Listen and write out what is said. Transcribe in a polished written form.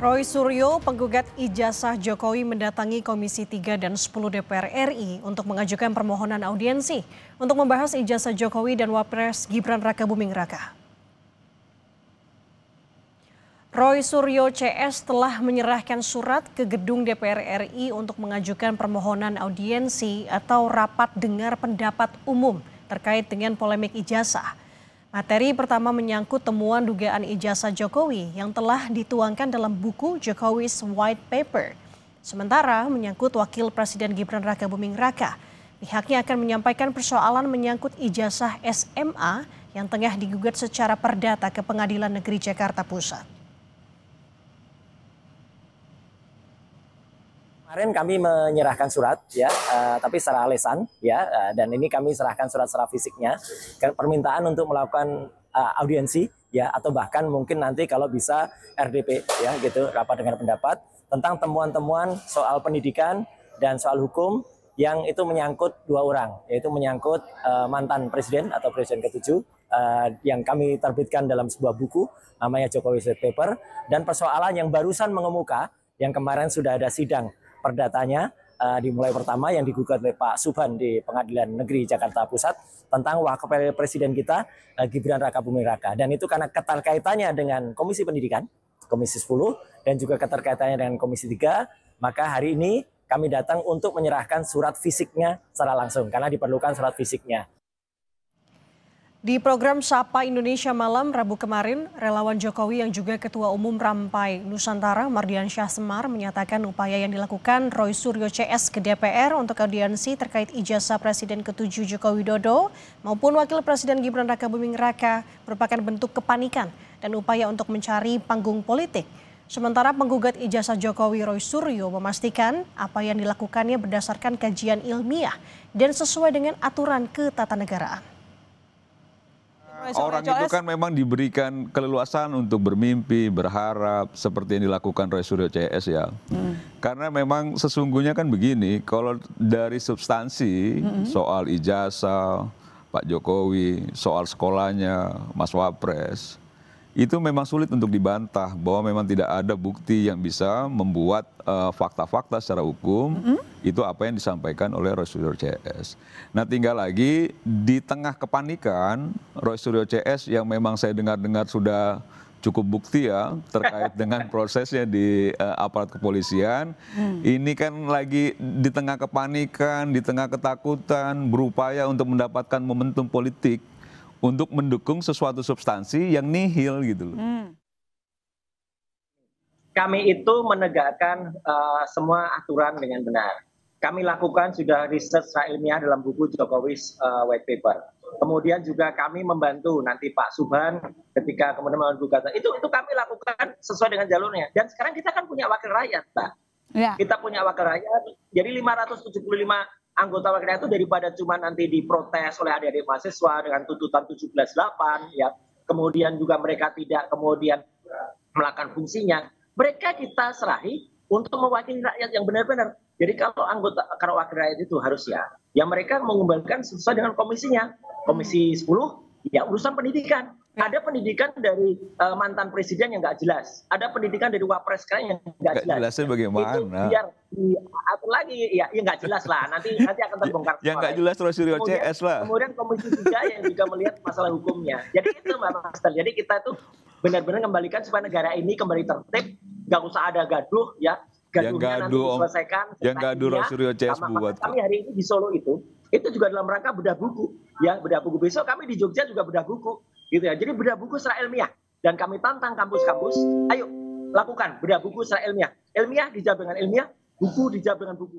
Roy Suryo, penggugat ijazah Jokowi mendatangi Komisi 3 dan 10 DPR RI untuk mengajukan permohonan audiensi untuk membahas ijazah Jokowi dan Wapres Gibran Rakabuming Raka. Roy Suryo CS telah menyerahkan surat ke gedung DPR RI untuk mengajukan permohonan audiensi atau rapat dengar pendapat umum terkait dengan polemik ijazah. Materi pertama menyangkut temuan dugaan ijazah Jokowi yang telah dituangkan dalam buku Jokowi's White Paper. Sementara menyangkut Wakil Presiden Gibran Rakabuming Raka, pihaknya akan menyampaikan persoalan menyangkut ijazah SMA yang tengah digugat secara perdata ke Pengadilan Negeri Jakarta Pusat. Kemarin kami menyerahkan surat tapi secara lisan dan ini kami serahkan surat secara fisiknya permintaan untuk melakukan audiensi atau bahkan mungkin nanti kalau bisa RDP rapat dengar pendapat tentang temuan-temuan soal pendidikan dan soal hukum yang itu menyangkut dua orang, yaitu menyangkut mantan presiden atau presiden ke-7 yang kami terbitkan dalam sebuah buku namanya Jokowi's White Paper, dan persoalan yang barusan mengemuka yang kemarin sudah ada sidang perdatanya dimulai pertama yang digugat oleh Pak Subhan di Pengadilan Negeri Jakarta Pusat tentang Wakil Presiden kita Gibran Rakabuming Raka, dan itu karena keterkaitannya dengan Komisi Pendidikan, Komisi 10 dan juga keterkaitannya dengan Komisi 3, maka hari ini kami datang untuk menyerahkan surat fisiknya secara langsung karena diperlukan surat fisiknya. Di program Sapa Indonesia Malam Rabu kemarin, relawan Jokowi yang juga Ketua Umum Rampai Nusantara Mardiansyah Semar menyatakan upaya yang dilakukan Roy Suryo CS ke DPR untuk audiensi terkait ijazah Presiden ke-7 Joko Widodo maupun Wakil Presiden Gibran Rakabuming Raka merupakan bentuk kepanikan dan upaya untuk mencari panggung politik. Sementara penggugat ijazah Jokowi Roy Suryo memastikan apa yang dilakukannya berdasarkan kajian ilmiah dan sesuai dengan aturan ketatanegaraan. Orang itu kan memang diberikan keleluasan untuk bermimpi, berharap seperti yang dilakukan Roy Suryo CS ya. Karena memang sesungguhnya kan begini, kalau dari substansi soal ijazah Pak Jokowi, soal sekolahnya Mas Wapres, itu memang sulit untuk dibantah bahwa memang tidak ada bukti yang bisa membuat fakta-fakta secara hukum itu apa yang disampaikan oleh Roy Suryo CS. Nah tinggal lagi di tengah kepanikan Roy Suryo CS yang memang saya dengar-dengar sudah cukup bukti ya terkait dengan prosesnya di aparat kepolisian. Ini kan lagi di tengah kepanikan, di tengah ketakutan, berupaya untuk mendapatkan momentum politik untuk mendukung sesuatu substansi yang nihil gitu loh. Kami itu menegakkan semua aturan dengan benar. Kami lakukan sudah riset secara ilmiah dalam buku Jokowi's White Paper. Kemudian juga kami membantu nanti Pak Subhan ketika kemudian melakukan gugatan. Itu kami lakukan sesuai dengan jalurnya. Dan sekarang kita kan punya wakil rakyat, Pak. Ya. Kita punya wakil rakyat. Jadi 575 anggota wakil rakyat itu daripada cuma nanti diprotes oleh adik-adik mahasiswa dengan tuntutan 17.8 ya. Kemudian juga mereka tidak kemudian melakukan fungsinya. Mereka kita serahi untuk mewakili rakyat yang benar-benar. Jadi kalau wakil rakyat itu harus ya mereka mengembalikan sesuai dengan komisinya. Komisi 10 ya urusan pendidikan. Ada pendidikan dari mantan presiden yang nggak jelas. Ada pendidikan dari wapres sekarang yang nggak jelas. Jelasnya bagaimana? Itu biar diatur lagi, ya nggak jelas lah. Nanti akan terbongkar. Yang nggak jelas Roy Suryo CS lah. Kemudian Komisi 3 yang juga melihat masalah hukumnya. Jadi itu Mbak Master. Jadi kita tuh benar-benar kembalikan supaya negara ini kembali tertib, nggak usah ada gaduh ya. Gaduhnya nanti diselesaikan. Yang gaduh Roy Suryo CS buat. Kami hari ini di Solo itu juga dalam rangka bedah buku. Ya bedah buku. Besok kami di Jogja juga bedah buku. Gitu ya. Jadi bedah buku secara ilmiah. Dan kami tantang kampus-kampus, ayo lakukan bedah buku secara ilmiah. Ilmiah dijawab dengan ilmiah, buku dijawab dengan buku.